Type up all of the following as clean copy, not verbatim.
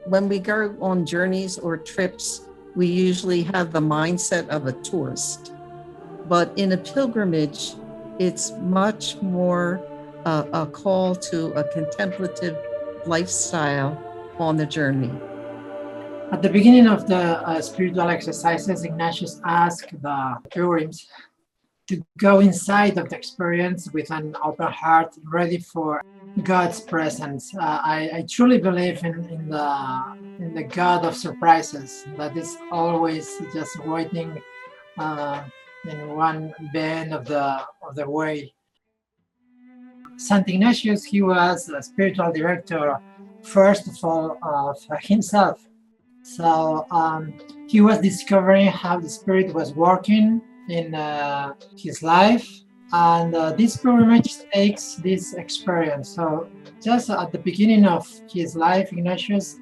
When we go on journeys or trips, we usually have the mindset of a tourist. But in a pilgrimage, it's much more a call to a contemplative lifestyle on the journey. At the beginning of the spiritual exercises, Ignatius asked the pilgrims to go inside of the experience with an open heart, ready for God's presence. I truly believe in the God of surprises that is always just waiting in one bend of the way. Saint Ignatius, he was a spiritual director, first of all, of himself. So he was discovering how the spirit was working in his life, and this pilgrimage takes this experience. So just at the beginning of his life, Ignatius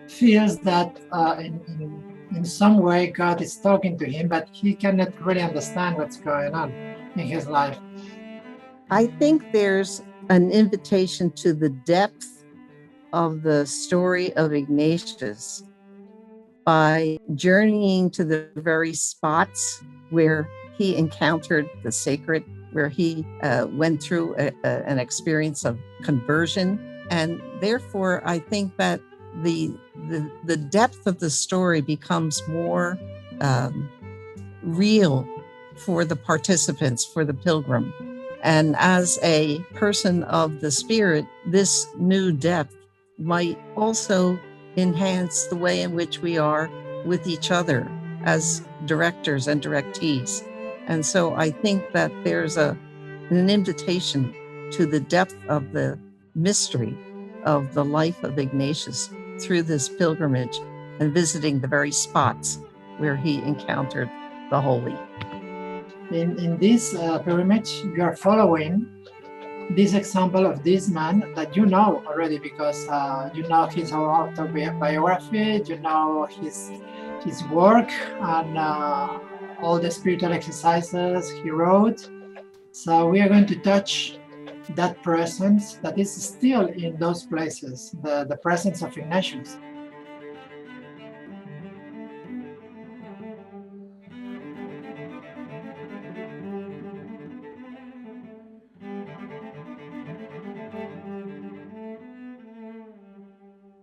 feels that in some way God is talking to him, but he cannot really understand what's going on in his life. I think there's an invitation to the depth of the story of Ignatius by journeying to the very spots where he encountered the sacred, where he went through an experience of conversion. And therefore, I think that the depth of the story becomes more real for the participants, for the pilgrim. And as a person of the spirit, this new depth might also enhance the way in which we are with each other as directors and directees. And so I think that there's an invitation to the depth of the mystery of the life of Ignatius through this pilgrimage and visiting the very spots where he encountered the holy. In this pilgrimage, you are following this example of this man that you know already, because you know his autobiography, you know his work, and all the spiritual exercises he wrote. So we are going to touch that presence that is still in those places, the presence of Ignatius.